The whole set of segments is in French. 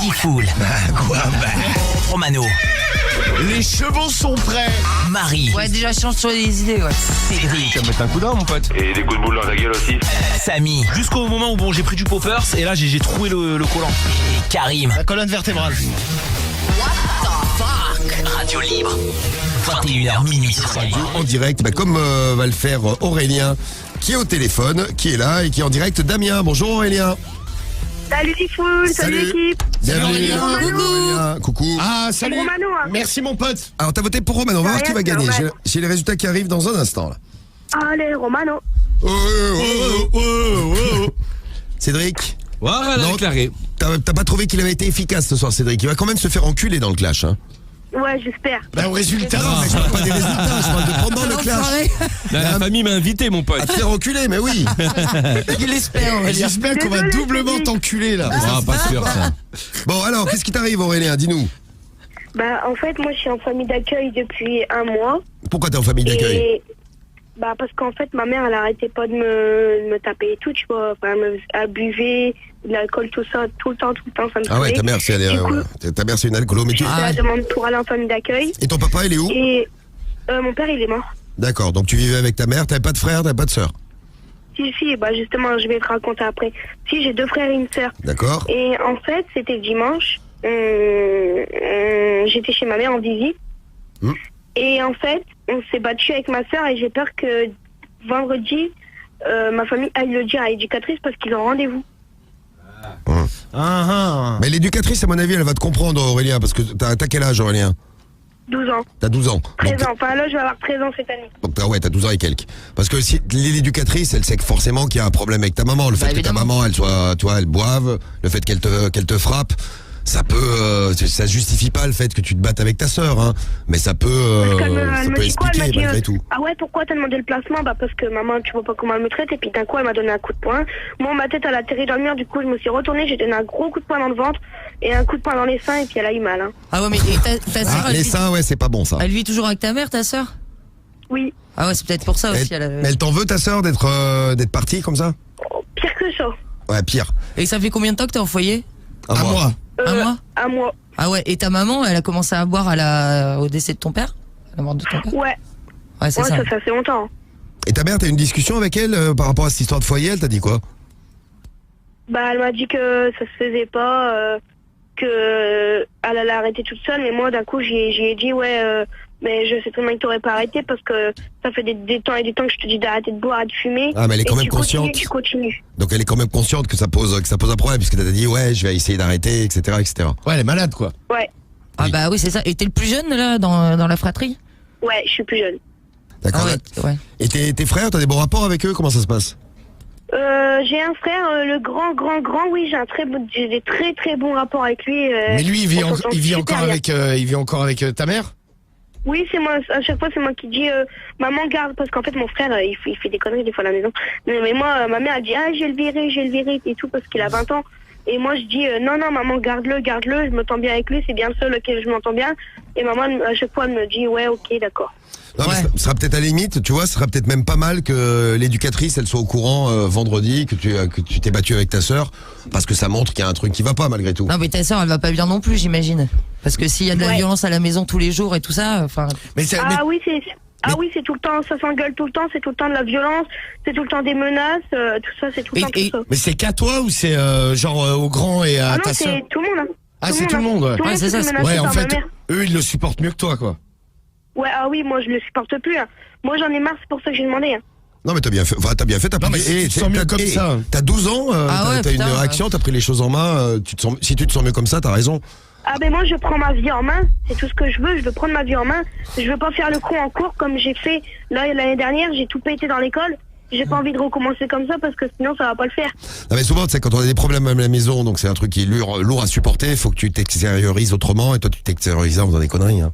Diffoul. Quoi Romano. Les chevaux sont prêts. Marie. Ouais, déjà, change sur les idées, ouais. Cédric. Tu vas mettre un coup d'un, mon pote. Et des coups de boule dans la gueule aussi. Samy. Jusqu'au moment où j'ai pris du poppers et là j'ai trouvé le collant. Et Karim. La colonne vertébrale. Radio libre. 21h minuit sur Radio. En direct, comme va le faire Aurélien, qui est au téléphone, qui est là et qui est en direct. Damien, bonjour Aurélien. Salut Diffoul, salut l'équipe. Bienvenue. Romano. Aurélien, coucou. Ah, salut. Romano, hein. Merci, mon pote. Alors t'as voté pour Romano, on va voir qui va Rien, gagner. normal. J'ai les résultats qui arrivent dans un instant là. Allez, Romano. Cédric, Voilà, Non. déclaré. t'as pas trouvé qu'il avait été efficace ce soir, Cédric? Il va quand même se faire enculer dans le clash. Hein. Ouais, j'espère. Bah, au résultat. Non, mais je parle pas des résultats, je parle de pendant le clash. La famille m'a invité, mon À pote. te faire enculer, mais oui. Il l'espère, on va dire. J'espère qu'on va Désolé, doublement Cédric. t'enculer, là. Ah, pas sûr ça. Bon alors, qu'est-ce qui t'arrive Aurélien? Dis-nous. Bah, en fait, moi, je suis en famille d'accueil depuis un mois. Pourquoi t'es en famille d'accueil? Et bah, parce qu'en fait, ma mère, elle arrêtait pas de me taper et tout, tu vois. Enfin, elle buvait de l'alcool, tout ça, tout le temps, ça me Ah ouais, saoulait. ta mère c'est une alcoolo. Mais Je Ah fais la ouais. demande pour aller en famille d'accueil. Et ton papa, il est où? Et mon père, il est mort. D'accord, donc tu vivais avec ta mère, t'avais pas de frère, t'avais pas de sœur. Si, bah, justement, je vais te raconter après. Si, j'ai 2 frères et une sœur. D'accord. Et en fait, c'était dimanche. J'étais chez ma mère en visite. Hmm. Et en fait, on s'est battu avec ma soeur et j'ai peur que vendredi, ma famille aille le dire à l'éducatrice parce qu'ils ont rendez-vous. Mais l'éducatrice, à mon avis, elle va te comprendre, Aurélien, parce que t'as quel âge, Aurélien? 12 ans. T'as 12 ans. 13 Donc, ans. Enfin là, je vais avoir 13 ans cette année. donc t'as 12 ans et quelques. Parce que si l'éducatrice, elle sait que forcément qu'il y a un problème avec ta maman. Le fait que ta évidemment. maman, elle soit, toi, elle boive, le fait qu'elle te frappe, ça peut, ça justifie pas le fait que tu te battes avec ta sœur, hein. Mais ça peut, Parce qu'elle ça elle me peut dit quoi? Elle m'a expliquer dit, malgré tout. ah ouais, pourquoi t'as demandé le placement? Bah parce que maman, tu vois pas comment elle me traite. Et puis d'un coup, elle m'a donné un coup de poing. Moi, ma tête, elle a atterri dans le mur. Du coup, je me suis retournée. J'ai donné un gros coup de poing dans le ventre et un coup de poing dans les seins. Et puis elle a eu mal. Hein. Ah ouais, mais et ta sœur, Ah, les seins, ouais, c'est pas bon ça. elle vit toujours avec ta mère, ta sœur? Oui. Ah ouais, c'est peut-être pour ça aussi. Mais elle t'en veut ta sœur d'être partie comme ça? Oh, pire que ça. Ouais, pire. Et ça fait combien de temps que t'es en foyer? À moi. Un mois? À moi. Ah ouais, et ta maman, elle a commencé à boire au décès de ton père? À la mort de ton père? Ouais. Ouais, c'est Ouais, ça. ça fait assez longtemps. Et ta mère, t'as eu une discussion avec elle par rapport à cette histoire de foyer? Elle t'a dit quoi? Bah, elle m'a dit que ça se faisait pas, que elle allait arrêter toute seule. Mais moi, d'un coup, j'ai dit, ouais, mais je sais très bien que t'aurais pas arrêté parce que ça fait des temps et des temps que je te dis d'arrêter de boire et de fumer. Ah, mais elle est quand Et même consciente. Tu continues. Donc elle est quand même consciente que ça pose un problème, puisque t'as dit ouais, je vais essayer d'arrêter, etc., etc. Ouais, elle est malade, quoi. Ouais. Ah bah oui, c'est ça. Et t'es le plus jeune, là, dans la fratrie? Ouais, je suis plus jeune. D'accord. Ah ouais, ouais. Et tes frères, t'as des bons rapports avec eux? Comment ça se passe? J'ai un frère, le grand, oui, j'ai des très très bons rapports avec lui. Mais lui, on s'entend super bien. il vit encore avec ta mère? Oui, c'est moi, à chaque fois c'est moi qui dis maman garde, parce qu'en fait mon frère il fait des conneries des fois à la maison. Mais moi, ma mère elle dit je vais le virer et tout parce qu'il a 20 ans. Et moi je dis non maman garde-le, je m'entends bien avec lui, c'est bien le seul auquel je m'entends bien. Et maman à chaque fois elle me dit ouais ok d'accord. Non, mais Ouais. ce sera peut-être à la limite, tu vois, ce sera peut-être même pas mal que l'éducatrice, elle soit au courant vendredi que tu t'es battu avec ta sœur, parce que ça montre qu'il y a un truc qui va pas malgré tout. Non mais ta sœur, elle va pas bien non plus, j'imagine. Parce que s'il y a de la Ouais. violence à la maison tous les jours et tout ça, enfin... Mais c'est, Ah oui c'est tout le temps, ça s'engueule tout le temps, c'est tout le temps de la violence, c'est tout le temps des menaces, tout ça c'est tout le temps tout ça. mais c'est qu'à toi ou c'est genre au grand et à Ah non ta sœur? c'est tout le monde. Hein. Ah, c'est tout le monde, ouais. Tout le Ouais, monde c'est se ça, fait c'est- menacer Ouais, en par ma fait, mère. eux, ils le supportent mieux que toi, quoi. Ouais, ah oui, moi je le supporte plus. Hein. Moi j'en ai marre, c'est pour ça que j'ai demandé. Hein. Non mais t'as bien fait, t'as Non, mais si tu te sens mieux comme ça. T'as 12 ans, Ah ouais, t'as une putain, réaction, t'as pris les choses en main, si tu te sens mieux comme ça, t'as raison. Ah ben moi je prends ma vie en main, c'est tout ce que je veux prendre ma vie en main. Je veux pas faire le con en cours comme j'ai fait l'année dernière, j'ai tout pété dans l'école. J'ai pas envie de recommencer comme ça parce que sinon ça va pas le faire. Non mais souvent, tu sais, quand on a des problèmes à la maison, donc c'est un truc qui est lourd à supporter, faut que tu t'extériorises autrement, et toi tu t'extériorises en faisant des conneries. Hein.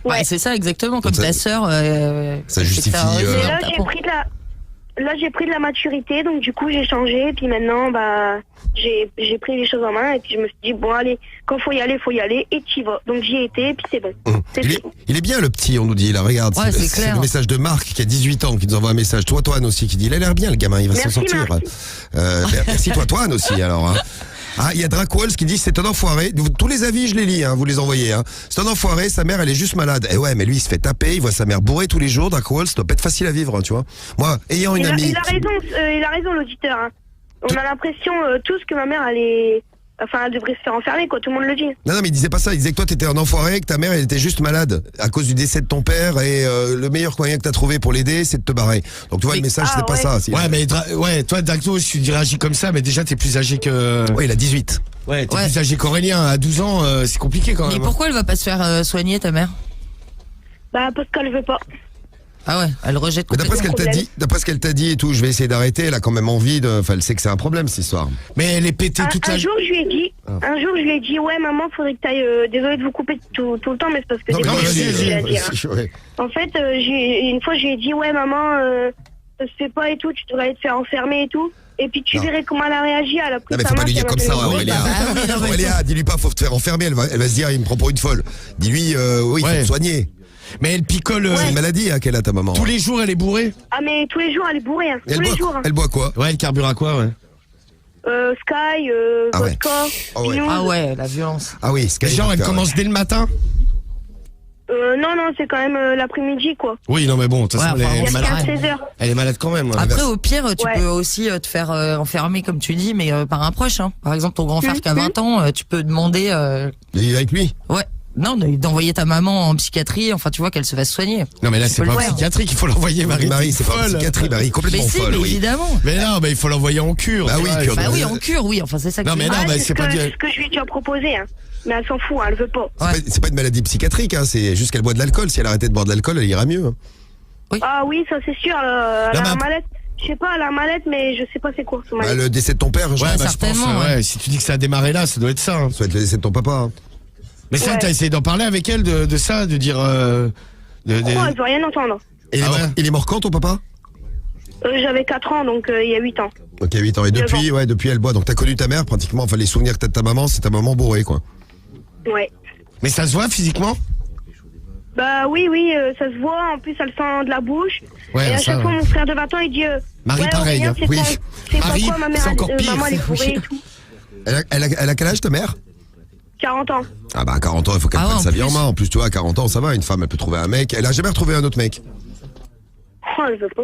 Ouais. Ouais, c'est ça exactement, comme Ça- ta sœur... ça justifie, Mais là T'as j'ai pris de la maturité, donc du coup j'ai changé, puis maintenant bah j'ai pris les choses en main et puis je me suis dit bon allez, quand faut y aller et t'y vas. Donc j'y ai été et puis c'est bon. C'est Il est, fini. il est bien le petit, on nous dit là, regarde, Ouais, c'est c'est clair. le message de Marc qui a 18 ans qui nous envoie un message. Toi Toine aussi qui dit il a l'air bien le gamin, il va s'en Merci, sortir. Marc. Merci toi Toine aussi alors. Hein. Ah, il y a Dracwalls qui dit c'est un enfoiré. Tous les avis, je les lis, hein, vous les envoyez. Hein. C'est un enfoiré, sa mère, elle est juste malade. Et ouais, mais lui, il se fait taper, il voit sa mère bourrée tous les jours. Dracwalls, ça doit pas être facile à vivre, hein, tu vois. Moi, ayant une amie. Il a raison, l'auditeur. Hein. On a l'impression tous que ma mère, elle devrait se faire enfermer, quoi. Tout le monde le dit. Non, mais il disait pas ça. Il disait que toi, t'étais un enfoiré, que ta mère, elle était juste malade à cause du décès de ton père et le meilleur moyen que t'as trouvé pour l'aider, c'est de te barrer. Donc, tu vois, le message, c'est pas ça. Ouais, mais toi, Dacto, si tu réagis comme ça, mais déjà, t'es plus âgé que. Ouais, il a 18. Ouais, t'es plus âgé qu'Aurélien. À 12 ans, c'est compliqué quand même. Mais pourquoi elle va pas se faire soigner, ta mère? Bah, parce qu'elle veut pas. Ah ouais, elle rejette Mais complètement. d'après ce qu'elle t'a dit et tout, je vais essayer d'arrêter. Elle a quand même envie de. Enfin, elle sait que c'est un problème cette histoire. Mais elle est pétée toute la. Un jour, je lui ai dit, ouais, maman, faudrait que t'ailles. Désolée de vous couper tout le temps, mais c'est parce que Non, mais j'ai à dire. ouais. En fait, une fois, je lui ai dit, ouais, maman, ça se fait pas et tout, tu devrais te faire enfermer et tout. Et puis tu verrais comment elle a réagi. Elle a pris Non, mais sa faut main, pas lui dire comme ça, Aurélia. Aurélia, dis-lui pas, faut te faire enfermer. Elle va se dire, il me prend pour une folle. Dis-lui, oui, il faut te soigner. Mais elle picole. C'est une maladie, hein, qu'elle a, ta maman. Tous les jours, elle est bourrée. Ah, mais tous les jours, elle est bourrée. Hein. Tous les jours. Hein. Elle boit quoi? Ouais, elle carbure à quoi, ouais. Sky, vodka, Binous. Ah ouais, la violence. Ah oui, Sky. Genre, elle commence dès le matin. Non, c'est quand même l'après-midi, quoi. Oui, non, mais bon, de toute façon, Ouais, elle est Jusqu'à malade. 16h. Elle est malade quand même. Ouais. Après, au pire, tu Ouais. peux aussi te faire enfermer, comme tu dis, mais par un proche. Hein. Par exemple, ton grand frère qui a 20 ans, tu peux demander... Il est avec lui. Ouais. Non, d'envoyer ta maman en psychiatrie, enfin, tu vois, qu'elle se fasse soigner. Non, mais là, Tu c'est peux pas le en faire. psychiatrie qu'il faut l'envoyer, Marie. Marie, c'est pas en folle. psychiatrie, Marie, Mais complètement si, folle, mais oui. évidemment. Mais non, mais il faut l'envoyer en cure. Bah oui, tu vois. cure. Bah oui, en cure, oui, enfin, c'est ça que Non, je mais dis. non, mais c'est c'est pas du. ce que je lui ai déjà proposé, hein. Mais elle s'en fout, hein, elle veut pas. C'est pas une maladie psychiatrique, hein, c'est juste qu'elle boit de l'alcool. Si elle arrêtait de boire de l'alcool, elle ira mieux. Hein. Ah oui, ça c'est sûr, elle a mais un mallette. Je sais pas, elle a un mallette, mais je sais pas c'est quoi son Bah, mallette. le décès de ton père, je Ouais, pense. bah, je pense, certainement, ouais. Si tu dis que ça a démarré là, ça doit être ça. Hein. Ça doit être le décès de ton papa. Hein. Mais ça, Ouais. t'as essayé d'en parler avec elle de ça, de dire. Oh, elle veut rien entendre. Et il est mort quand, ton papa? J'avais 4 ans, donc il y a 8 ans. Ok, 8 ans. Et depuis, elle boit. Donc t'as connu ta mère, pratiquement. Enfin, les souvenirs que t'as de ta maman, c'est ta maman bourrée, quoi. Ouais. Mais ça se voit physiquement? Bah oui, ça se voit. En plus, elle sent de la bouche. Ouais, et à ça, chaque fois, ouais. mon frère de 20 ans, il dit Marie, ouais, pareil, Aurélien, hein. c'est Oui. pas- c'est pas Marie, quoi, ma mère, c'est encore pire. maman, elle est bourrée et tout. Elle a quel âge, ta mère? 40 ans. Ah bah, à 40 ans, il faut qu'elle Ah ouais, prenne en sa vie en plus. main. En plus, tu vois, à 40 ans, ça va. Une femme, elle peut trouver un mec. Elle a jamais retrouvé un autre mec. Oh, elle veut pas.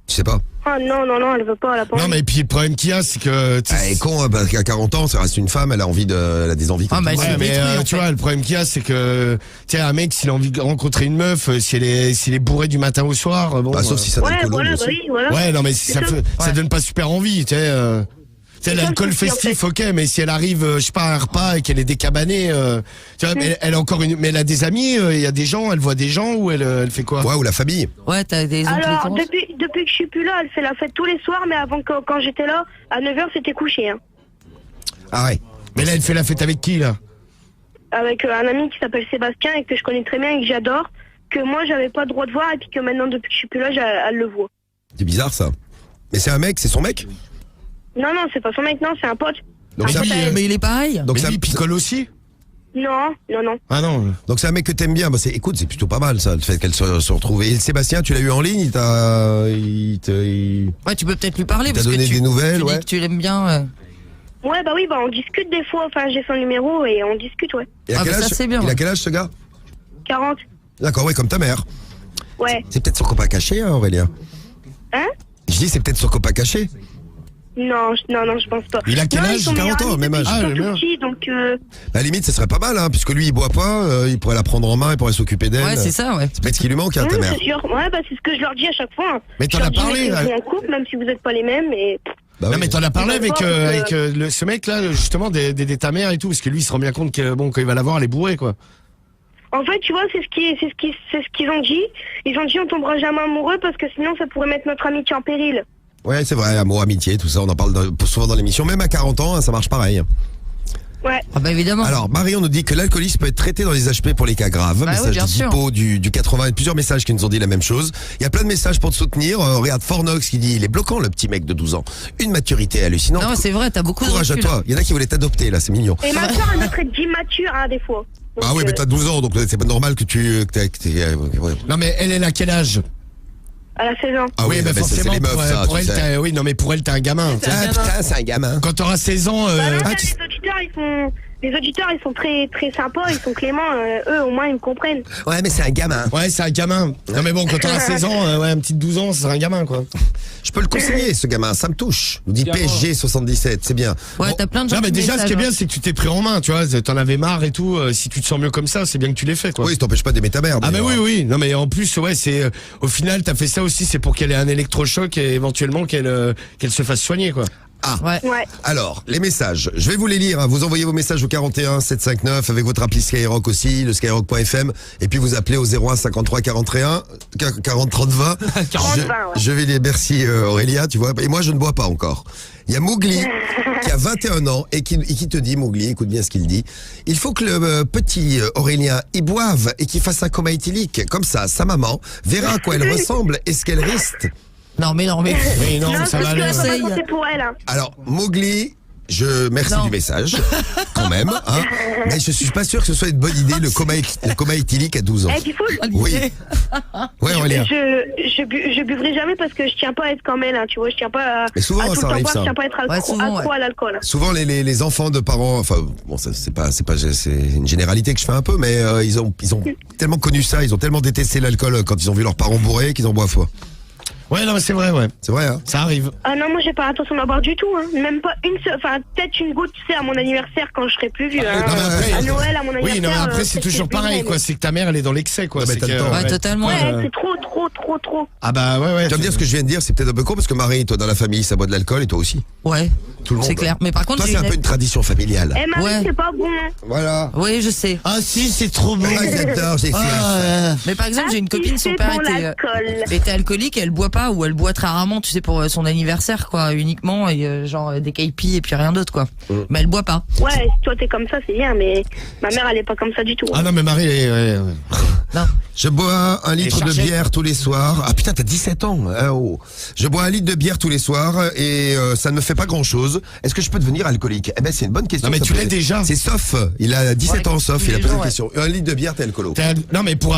Tu sais pas. Oh non, elle veut pas, elle a pas Non, envie. mais puis le problème qu'il y a, c'est que. tu sais, Elle est con, hein, parce qu'à 40 ans, ça reste une femme, elle a des envies comme Ah, bah, tout le c'est monde. Ouais, mais détruit, en tu fait. vois, le problème qu'il y a, c'est que, tu sais, un mec, s'il a envie de rencontrer une meuf, s'il est bourré du matin au soir, bon. Bah, sauf si ça Ouais, donne voilà, aussi. oui, voilà. Ouais, non, mais C'est ça, ça. ça donne pas super envie, tu sais. Tu sais, C'est ça, l'alcool le souci, en festif, ok, mais si elle arrive, je sais pas, à un repas et qu'elle est décabanée, tu vois, elle a encore mais elle a des amis, il y a des gens, elle voit des gens ou elle fait quoi? Ouais, ou la famille. Ouais, t'as des oncles et Alors, tantes. depuis que je suis plus là, elle fait la fête tous les soirs, mais avant, quand j'étais là, à 9h, c'était couché, hein. Ah ouais. Mais là, elle fait la fête avec qui, là? Avec un ami qui s'appelle Sébastien et que je connais très bien et que j'adore, que moi, j'avais pas le droit de voir, et puis que maintenant, depuis que je suis plus là, elle le voit. C'est bizarre, ça. Mais c'est un mec, c'est son mec? Non, c'est pas son mec, non, c'est un pote. Donc Mais ça- lui, Mais il est pareil. Donc mais ça- lui, il picole aussi? Non. Ah non. Donc c'est un mec que t'aimes bien. Bah écoute, c'est plutôt pas mal ça, le fait qu'elle se retrouve. Et Sébastien, tu l'as eu en ligne, il Ouais, tu peux peut-être lui parler t'a parce que donné tu, des nouvelles, tu dis ouais. que tu l'aimes bien. Ouais, bah oui, on discute des fois, enfin, j'ai son numéro et on discute, ouais. Et à Ah, quel bah ça, âge c'est bien, Il a ouais. quel âge ce gars? 40. D'accord, ouais, comme ta mère. Ouais. C'est peut-être son copain caché, hein, Aurélien. Hein? Je dis, c'est peut-être son copain caché. Non, je pense pas. Il a quel Non, âge? ils sont 40 ans, meilleurs amis même âge. depuis Ah, qu'ils sont le tout petits, donc À la limite, ce serait pas mal, hein, puisque lui, il boit pas, il pourrait la prendre en main, il pourrait s'occuper d'elle. Ouais, c'est ça, ouais. C'est peut-être ce qui lui manque, hein, ta oui, mère. c'est sûr. Ouais, bah c'est ce que je leur dis à chaque fois. Mais t'en Je leur as dis, parlé, mettez-vous là. en couple, même si vous n'êtes pas les mêmes, et... Bah Non, oui. mais t'en as parlé Ils veulent avec, pas, parce que- ce mec-là, justement, d'aider ta mère et tout, parce que lui, il se rend bien compte que, bon, quand il va la voir, elle est bourrée, quoi. En fait, tu vois, c'est ce qu'ils ont dit. Ils ont dit on tombera jamais amoureux parce que sinon ça pourrait mettre notre amitié en péril. Ouais, c'est vrai, amour, amitié, tout ça, on en parle souvent dans l'émission. Même à 40 ans, hein, ça marche pareil. Ouais. Ah bah évidemment. Alors, Marion nous dit que l'alcoolisme peut être traité dans les HP pour les cas graves. Bah oui, Message bien de sûr. Dippo du 80 et plusieurs messages qui nous ont dit la même chose. Il y a plein de messages pour te soutenir. Regarde Fornox qui dit il est bloquant le petit mec de 12 ans. Une maturité hallucinante. Non, c'est vrai, t'as beaucoup de Courage à recul. toi. Il y en a qui voulaient t'adopter là, c'est mignon. Et ma soeur, elle me traite d'immature, hein, des fois. Donc, Ah oui, mais t'as 12 ans, donc c'est pas normal que ouais. Non, mais elle a quel âge? Elle a 16 ans. Ah oui, bah mais c'est les meufs, ça, pour tu elle, sais. oui, non, mais pour elle, t'es un gamin. Ah putain, c'est un gamin. Quand t'auras 16 ans, Bah non, ah, t'as tu- des auditeurs les auditeurs, ils sont très très sympas, ils sont cléments. Eux, au moins, ils me comprennent. Ouais, mais c'est un gamin. Ouais, c'est un gamin. Non mais bon, quand t'as 16 ans, ouais, un petit de 12 ans, c'est un gamin quoi. Je peux le conseiller, ce gamin, ça me touche. Nous dit Carrément. PSG 77, c'est bien. Ouais, Bon, t'as plein de gens Non mais qui déjà, ce qui est messagent, bien, c'est que tu t'es pris en main, tu vois. T'en avais marre et tout. Si tu te sens mieux comme ça, c'est bien que tu l'aies fait quoi. oui, ça t'empêche pas d'aimer ta mère. Ah mais d'ailleurs. oui. Non mais en plus, ouais, c'est au final, t'as fait ça aussi, c'est pour qu'elle ait un électrochoc et éventuellement qu'elle se fasse soigner quoi. Ah, Ouais. Ouais. alors, les messages, je vais vous les lire, hein. Vous envoyez vos messages au 41 759 avec votre appli Skyrock aussi, le skyrock.fm, et puis vous appelez au 01 53 41 40 30 20. 30 20, ouais. Je vais les merci Aurélia, tu vois, et moi je ne bois pas encore. Il y a Mowgli qui a 21 ans et qui te dit, Mowgli, écoute bien ce qu'il dit, il faut que le petit Aurélien y boive et qu'il fasse un coma éthylique, comme ça sa maman verra à quoi elle ressemble et ce qu'elle risque. Non mais Oui, non, Non, ça parce va que aller. ça aller. va compter pour elle. Hein. Alors, Mowgli, merci Non. du message, quand même, hein, mais je suis pas sûr que ce soit une bonne idée, le coma éthylique à 12 ans. Eh, il faut. Oui. Ouais, Aurélien. Je buvrai jamais parce que je tiens pas à être comme elle, hein, tu vois. Je tiens pas à, Mais souvent, à tout ça le temps arrive, boire, ça. je tiens pas à être Ouais, souvent, accro à l'alcool. Souvent, les enfants de parents, enfin, bon, ça, c'est une généralité que je fais un peu, mais ils ont tellement connu ça, ils ont tellement détesté l'alcool quand ils ont vu leurs parents bourrés qu'ils en boivent foi. Ouais, non mais c'est vrai, ouais. C'est vrai, hein. Ça arrive. Ah non, moi j'ai pas l'intention d'en boire du tout, hein. Même pas une seule, enfin peut-être une goutte, tu sais, à mon anniversaire quand je serai plus vieux. Hein. non, mais après- À Noël, à mon anniversaire. Oui, non mais après c'est peut-être toujours que je pareil buvrai, quoi, c'est que ta mère elle est dans l'excès quoi. Non, mais C'est t'as le que, temps. Ouais, totalement. Ouais, Ouais. c'est trop. Ah bah ouais. Tu vas me dire ce que je viens de dire, c'est peut-être un peu con parce que Marie, toi dans la famille, ça boit de l'alcool et toi aussi. Ouais. Tout le monde. C'est clair. Mais par contre, Toi, j'ai c'est un une- peu une tradition familiale. Eh Marie, Ouais. c'est pas bon. Hein. Voilà. Oui, je sais. Ah si, c'est trop bon. Ah, j'adore, j'ai fait. Mais par exemple, j'ai une Ah, copine, si, son c'est père bon, était l'alcool. alcoolique, et elle boit pas ou elle boit très rarement, tu sais, pour son anniversaire, quoi, uniquement, et genre des caipis et puis rien d'autre, quoi. Mais elle boit pas. Ouais, toi t'es comme ça, c'est bien, mais ma mère elle est pas comme ça du tout. Ah non mais Marie, ouais. Non. Je bois un litre de chargettes. bière tous les soirs. Ah putain, t'as 17 ans. Hein, oh. Je bois un litre de bière tous les soirs et ça ne me fait pas grand chose. Est-ce que je peux devenir alcoolique? Eh ben c'est une bonne question. Non, mais ça tu peut l'es être. déjà. C'est Sof. Il a 17 ans, Sof. tous Il a les posé jours, une ouais. question. Un litre de bière, t'es alcoolo. Non mais pour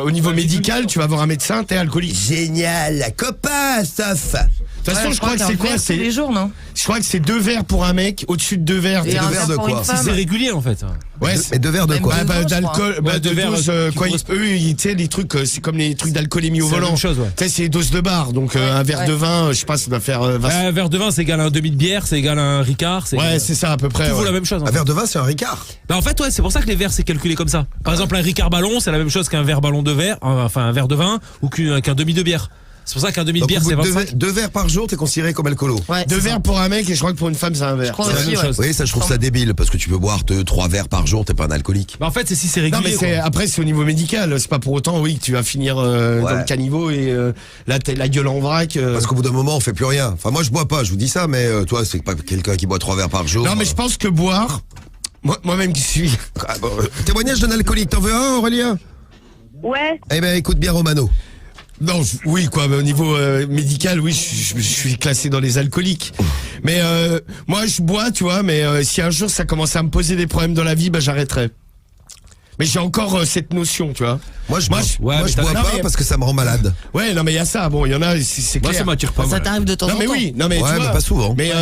au niveau médical, tu vas voir un médecin, t'es alcoolique. Génial, la copain, Sof. De toute façon, je crois que c'est quoi? tous les jours, non? Je crois que c'est 2 verres pour un mec, au-dessus de 2 verres. Et deux un verres de pour quoi une Si femme. c'est régulier en fait. Ouais, Mais deux verres de Même quoi? deux. bah, je crois. d'alcool, Ouais, bah, deux de verres, doses, qui quoi, correspondent. eux, tu sais, les trucs, c'est comme les trucs d'alcoolémie au C'est la volant. même chose, ouais. Tu sais, c'est les doses de bar, donc un verre ouais. de vin, je sais pas, ça doit faire. Un verre de vin, c'est égal à un demi de bière, c'est égal à un Ricard. Ouais, c'est ça à peu près. tout vaut ouais. la même chose. en Un fait. verre de vin, c'est un Ricard. Bah, en fait, ouais, c'est pour ça que les verres c'est calculé comme ça. Par exemple, un Ricard ballon, c'est la même chose qu'un verre ballon de verre, enfin un verre de vin ou qu'un demi de bière. C'est pour ça qu'un demi de Donc, bière au bout c'est de 25. deux verres par jour, t'es considéré comme alcoolo. Ouais. 2 c'est verres ça. pour un mec et je crois que pour une femme, c'est un Je verre. crois C'est la aussi, même ouais. chose. Oui, ça je trouve ça débile parce que tu peux boire 3 verres par jour, t'es pas un alcoolique. Bah, en fait, c'est si c'est Non régulier. mais c'est quoi. après c'est au niveau médical, c'est pas pour autant oui que tu vas finir dans le caniveau et là t'as la gueule en vrac. Parce qu'au bout d'un moment, on fait plus rien. Enfin, moi, je bois pas, je vous dis ça, mais toi, c'est pas quelqu'un qui boit 3 verres par jour. Non mais je pense que boire, moi-même qui suis. Ah, bon, témoignage d'un alcoolique, t'en veux un, Aurélien? Ouais, Eh ben, écoute bien, Romano. Non, oui quoi, mais au niveau médical, oui, je suis classé dans les alcooliques. Mais moi je bois, tu vois, mais si un jour ça commence à me poser des problèmes dans la vie, bah j'arrêterai. Mais j'ai encore cette notion, tu vois. Moi, je Moi, bois, je- moi, ouais, je mais bois t'as- pas non, mais- parce que ça me rend malade. Ouais, non mais il y a ça. Bon, il y en a, c'est Moi, clair. ça m'attire pas. Ça mal. t'arrive de temps Non en mais temps. oui, non mais tu Ouais, vois, mais pas souvent. Mais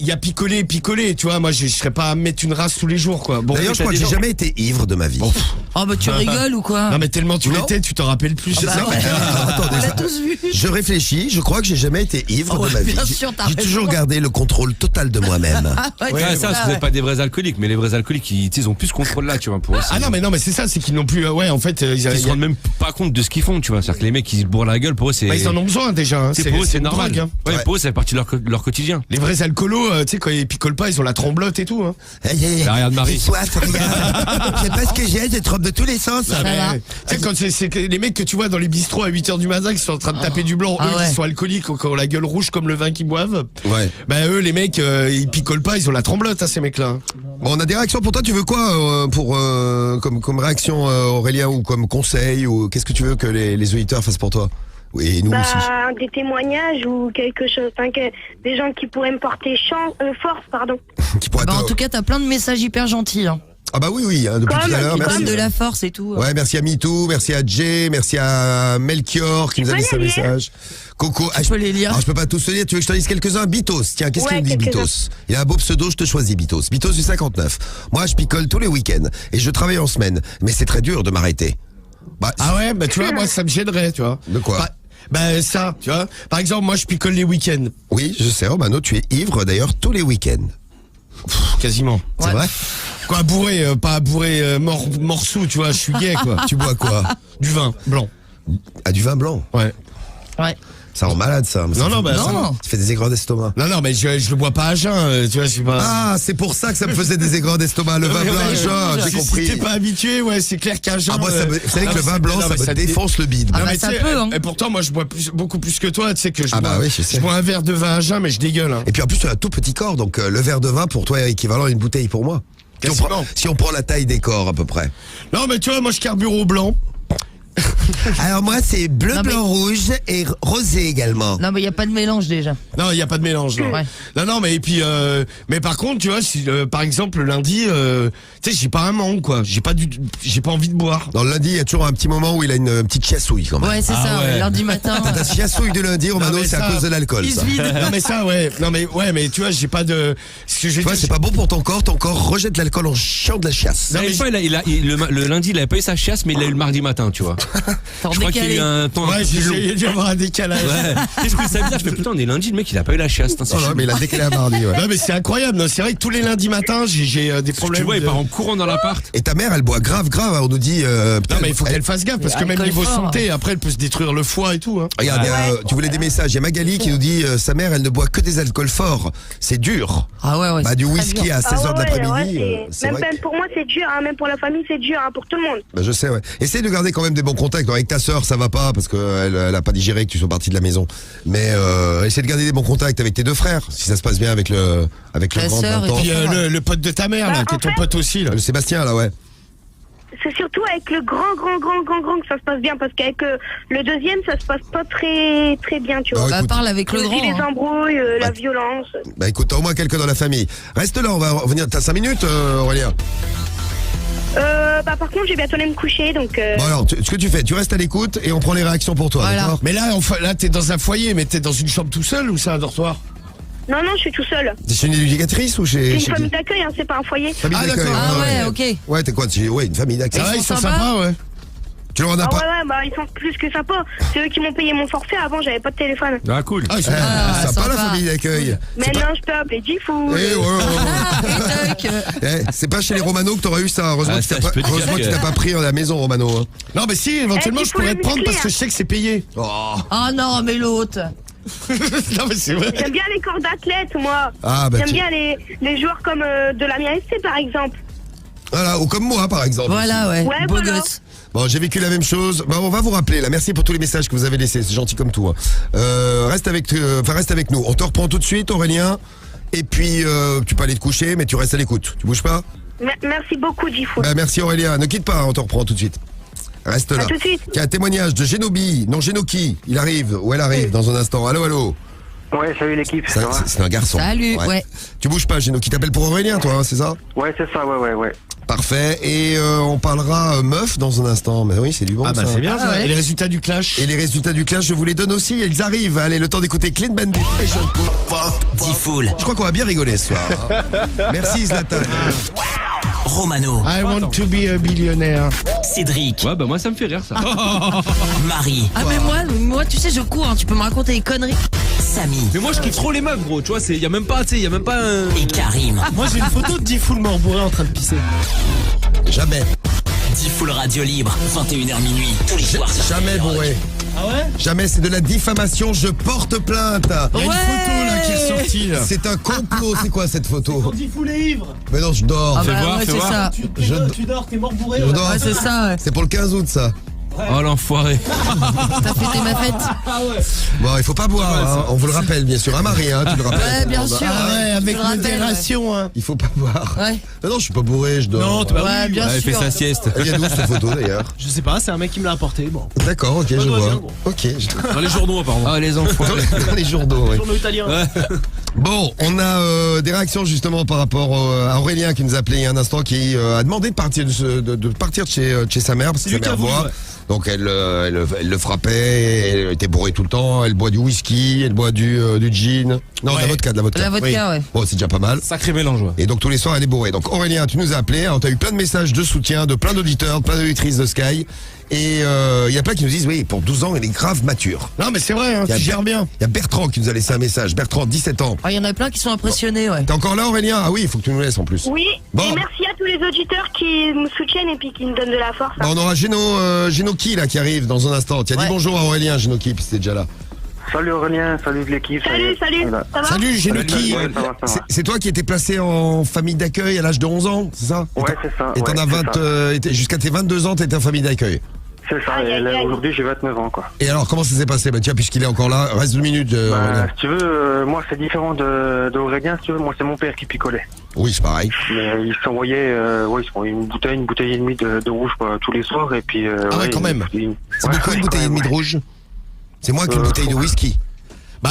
il y a picoler, tu vois. Moi, je serais pas à me mettre une race tous les jours, quoi. Bon, D'ailleurs, mais je crois t'as que des j'ai gens- jamais été ivre de ma vie. Oh, bah, tu rigoles ou quoi? Non mais tellement tu Non. l'étais, tu t'en rappelles plus. bah, Non, mais ouais. attendez, On l'a ça- tous vu. je réfléchis, je crois que j'ai jamais été ivre Oh, de ma vie. bien J'ai- sûr, t'as J'ai raison. toujours gardé le contrôle total de moi-même. Ah, ouais, Ouais, c'est ça, ça, vous ouais. n'êtes pas des vrais alcooliques, mais les vrais alcooliques, ils ont plus ce contrôle-là, tu vois. Pour eux, Ah non mais c'est ça, c'est qu'ils n'ont plus. Ouais, en fait, ils se rendent même pas compte de ce qu'ils font, tu vois. C'est-à-dire que les mecs, ils se bourrent la gueule, pour eux, c'est. bah, ils en ont besoin déjà. Hein. C'est pour eux, c'est une normal. drogue, hein. Ouais, Ouais. pour eux, ça fait partie de leur quotidien. Les vrais alcoolos, tu sais, quand ils picolent pas, ils ont la tremblote et tout. Hein. Bah, regarde Marie. J'ai soif, regarde. Je sais pas ce que j'ai trempe de tous les sens. Ça va. Tu sais, quand c'est que les mecs que tu vois dans les bistrots à 8h du matin qui sont en train de taper du blanc, Ah eux ouais. qui sont alcooliques, qui ont la gueule rouge comme le vin qu'ils boivent, Ouais. bah eux les mecs, ils picolent pas, ils ont la tremblote, hein, ces mecs-là. Bon, on a des réactions pour toi. Tu veux quoi comme réaction, Aurélien, ou comme conseil, ou qu'est-ce que tu veux que les auditeurs fassent pour toi? Oui, et nous aussi. bah, des témoignages ou quelque chose, enfin, des gens qui pourraient me porter force, pardon. Qui pourrait Bah, en te- tout cas, t'as plein de messages hyper gentils. Hein. Ah bah oui, hein, depuis tout à l'heure. Comme Merci. Comme de la force et tout. Ouais, merci à MeToo, merci à Jay, merci à Melchior qui nous a laissé un peux les lire message. Coco, Je peux les lire. Alors, je peux pas tous te lire, tu veux que je te lise quelques-uns? Bitos, tiens, qu'est-ce Ouais, qu'il me dit quelques-uns. Bitos? Il a un beau pseudo, je te choisis Bitos. Bitos du 59. Moi, je picole tous les week-ends et je travaille en semaine, mais c'est très dur de m'arrêter. Bah, Ah ouais, bah tu vois, moi ça me gênerait, tu vois. De quoi? Bah ça, tu vois. Par exemple, moi je picole les week-ends. oui, je sais, Romano, tu es ivre d'ailleurs tous les week-ends. Quasiment. C'est Ouais. vrai? Quoi, bourré, pas bourré, mort sous, tu vois, je suis gay, quoi. Tu bois quoi? Du vin blanc. Ah, du vin blanc. Ouais. Ouais. Ça rend malade, ça. Non, non, bah, Non. ça- Non. Ça fait des aigreurs d'estomac. Non, mais je le bois pas à jeun, tu vois, je suis pas. Ah, c'est pour ça que ça me faisait des aigreurs d'estomac. Le vin Ouais, blanc, ouais, j'ai si compris. t'es pas habitué, ouais, c'est clair qu'à jeun. Ah, moi, vous savez que le vin blanc, non, ça mais me défonce le bide. Ah Non, bah, mais ça tu sais, peut, hein. et pourtant, moi, je bois beaucoup plus que toi, tu sais que je Ah bois, bah oui, je sais. bois un verre de vin à jeun, mais je dégueule, hein. Et puis en plus, tu as un tout petit corps, donc le verre de vin pour toi est équivalent à une bouteille pour moi. Quasiment. Si on prend la taille des corps à peu près. Non, mais tu vois, moi, je carbure au blanc. Alors moi, c'est bleu, Non, mais- blanc, rouge et rosé également. Non, mais il n'y a pas de mélange déjà. Non, il y a pas de mélange, non. Ouais. Non, mais et puis, mais par contre, tu vois, si, par exemple, le lundi, tu sais, j'ai pas un manque, quoi. J'ai pas envie de boire. Dans le lundi, il y a toujours un petit moment où il a une petite chiassouille quand même. Ouais, c'est Ah ça, ouais. lundi matin. Ta chiassouille du lundi, Romano, mais c'est à ça, cause de l'alcool. Il Ça. se vide. Non, mais ça, ouais. Non, mais ouais, mais tu vois, j'ai pas de. Ce que je veux Tu vois, dire, c'est pas bon pour ton corps rejette l'alcool en chiant de la chiasse. Non, Une mais fois, le lundi, il avait pas eu sa chiasse, mais il l'a eu le mardi matin, tu vois. T'en Je crois qu'il y a eu décalé. un temps un Ouais, peu plus long. j'ai dû avoir un décalage. Ouais. Et je trouvais ça bizarre, je fais putain, on est lundi, le mec, il a pas eu la chiasse. Putain, c'est Oh non, chelou. mais il a décalé à mardi, ouais. Non, mais c'est incroyable. Non, c'est vrai que tous les lundis matins, j'ai des problèmes. Tu vois, il de- part en courant dans l'appart. Et ta mère, elle boit grave. On nous dit. Non, mais il faut qu'elle fasse gaffe parce que même Alcool niveau fort. santé, après, elle peut se détruire le foie et tout. Hein. Regarde, tu voulais des messages. Il y a Magali qui nous dit sa mère, elle ne boit que des alcools forts. C'est dur. Ah ouais, ouais. Bah, du c'est très whisky dur. à 16h de l'après-midi. c'est même, vrai. même pour moi, c'est dur, hein, même pour la famille, c'est dur, hein, pour tout le monde. Bah, je sais, ouais. Essaye de garder quand même des bons contacts. Alors, avec ta sœur, ça va pas parce qu'elle elle a pas digéré que tu sois parti de la maison. Mais essaye de garder des bons contacts avec tes deux frères, si ça se passe bien avec le Ta grand de sœur 20 et ans. ton Puis le pote de ta mère, là, Bah, qui est ton en fait- pote aussi, là. Le Sébastien, là, ouais. C'est surtout avec le grand que ça se passe bien, parce qu'avec le deuxième, ça se passe pas très très bien, tu vois. Ouais. Bah, écoute. parle avec le Aussi grand. les hein. embrouilles, la Ouais. violence. Bah écoute, t'as au moins quelqu'un dans la famille. Reste là, on va revenir. T'as 5 minutes, Aurélien? Bah par contre, j'ai bientôt aller me coucher, donc. Bon alors, ce que tu fais, tu restes à l'écoute et on prend les réactions pour toi, Voilà. d'accord? Mais là, là, t'es dans un foyer, mais t'es dans une chambre tout seul ou c'est un dortoir? Non, je suis tout seul. T'es chez une éducatrice ou C'est chez une qui? famille d'accueil, hein, c'est pas un foyer. Famille Ah, d'accueil. d'accord. Ah ouais, ok. Ouais, t'es quoi? Ouais, une famille Ça d'accueil. va, Ils ils sont sont sympas, ouais. Tu leur en as Ah pas? ouais, bah ils sont plus que sympas. C'est eux qui m'ont payé mon forfait. Avant, j'avais pas de téléphone. Ah, cool. Ah, ils sont Ah, Sympa la sympa. famille d'accueil. Maintenant, je peux appeler 10 fous. Eh, ouais. Ah, et toc. C'est pas chez les Romano que t'aurais eu ça. Heureusement Ah, que tu ça, t'as je peux pas, te dire heureusement que que- tu t'as pas pris à la maison, Romano. hein. Non, mais si, éventuellement, Eh, je pourrais te tu peux prendre le parce que muscler, je sais que c'est payé. Oh. Ah non, mais l'autre. Non, mais c'est vrai. J'aime bien les corps d'athlètes, moi. Ah, bah, J'aime tu- bien les joueurs comme de la MSC, par exemple. Voilà, ou comme moi, par exemple. Voilà, ouais. Ouais, Beau voilà. gosse. Bon, j'ai vécu la même chose. Bon, on va vous rappeler là. Merci pour tous les messages que vous avez laissés. C'est gentil comme tout. Hein. Reste avec nous. On te reprend tout de suite, Aurélien. Et puis, tu peux aller te coucher, mais tu restes à l'écoute. Tu bouges pas? Merci beaucoup, 10 fous. Bah, merci Aurélien. Ne quitte pas. On te reprend tout de suite. Reste là. tout de suite. Il y a un témoignage de Génobi. Non, Génoki. Il arrive. Ou elle arrive dans un instant. Allô, allô. Ouais, salut l'équipe. Ça va C'est un garçon. Salut, ouais. Tu bouges pas, Génoki. T'appelles pour Aurélien, toi, hein, c'est ça? Ouais, c'est ça, ouais. Parfait. Et on parlera meuf dans un instant. Mais oui, c'est du bon. Ah, bah, ça. c'est bien, Ah, ça. ouais. Et les résultats du clash? Et les résultats du clash, je vous les donne aussi. Ils arrivent. Allez, le temps d'écouter Clean Bandit. Et Diffoul, je crois qu'on va bien rigoler ce soir. hein. Merci Zlatan. Romano, I want to be a billionaire. Cédric, Ouais, bah moi, ça me fait rire, ça. Marie, Ah, mais moi, tu sais, je cours, hein, tu peux me raconter des conneries. Samy Mais moi, je kiffe trop les meufs, gros. Tu vois, y a même pas, tu sais, y a même pas un. et Karim. Moi, j'ai une photo de Diffoul mort bourré en train de pisser. Jamais. Diffoul Radio Libre, 21h minuit, tous les soirs sur Jamais Radio. bourré. Ah ouais? Jamais, c'est de la diffamation. Je porte plainte. Il y a une Ouais. photo, là, qui est sortie, là. C'est un complot. C'est quoi cette photo? Diffoul est ivre. Mais non, je dors. Ah, Fais bah, voir, ouais, fais c'est voir. ça. Tu dors, t'es mort bourré. Je ouais. dors. Ouais, c'est ça, ouais. C'est pour le 15 août ça. Oh l'enfoiré. T'as fêté ma fête. Bon, il faut pas boire, hein. On vous le rappelle, bien sûr. À Marie, hein, tu le rappelles. Ouais, bien sûr. Ah ouais, avec Je le rappelle, modération, hein. Il faut pas boire. Ouais. Non, je suis pas bourré, je dors. Non, t'es pas Ouais, bien Elle fait sûr. sa sieste. Elle vient d'où cette photo d'ailleurs? Je sais pas, c'est un mec qui me l'a apporté. Bon. D'accord, ok, je doit vois. bien, gros. Ok, Dans les journaux, pardon. Ah, les enfoirés. dans les journaux, oui. Journaux italiens. Bon, on a des réactions justement par rapport à Aurélien qui nous a appelé il y a un instant, qui a demandé de partir de partir de chez sa mère parce que sa Lui qui a mère voulu, boit. ouais. Donc elle le frappait, elle était bourrée tout le temps, elle boit du whisky, elle boit du gin. Non, de la vodka, de la vodka. La vodka, ouais. Bon, c'est déjà pas mal. Sacré mélange, ouais. Et donc tous les soirs elle est bourrée. Donc Aurélien, tu nous as appelé, alors t'as eu plein de messages de soutien de plein d'auditeurs, de plein d'auditrices de Sky. Et il y a plein qui nous disent oui, pour 12 ans, il est grave mature. Non, mais c'est vrai, hein, Il y a tu gères bien. Il y a Bertrand qui nous a laissé un message. Bertrand, 17 ans. Il y en a plein qui sont impressionnés, ouais. T'es encore là Aurélien? Ah oui, il faut que tu nous laisses en plus. Oui, Bon. et merci à tous les auditeurs qui me soutiennent et puis qui me donnent de la force. Bah, on aura Genoki là qui arrive dans un instant. Tu as dit Ouais. bonjour à Aurélien, Genoki, puis c'était déjà là. Salut Aurélien, salut de l'équipe. Salut, salut, Voilà. ça va? Salut, Genoki. Ouais, ça va, ça va. C'est toi qui étais placé en famille d'accueil à l'âge de 11 ans, c'est ça? Ouais, c'est ça. Et t'en ouais, as c'est ça. jusqu'à tes 22 ans, t'étais en famille d'accueil. C'est ça, Aïe, et aïe, là, aïe. aujourd'hui j'ai 29 ans quoi. Et alors, comment ça s'est passé? Bah tiens, puisqu'il est encore là, reste 2 minutes, Aurélien. Si tu veux, moi c'est différent d'Aurélien, si tu veux, moi c'est mon père qui picolait. Oui, c'est pareil. Mais il s'envoyait une bouteille et demie de rouge quoi, tous les soirs et puis... Ah ouais, quand même. C'est beaucoup une bouteille et demie de rouge? C'est moins qu'une bouteille de whisky. Bah,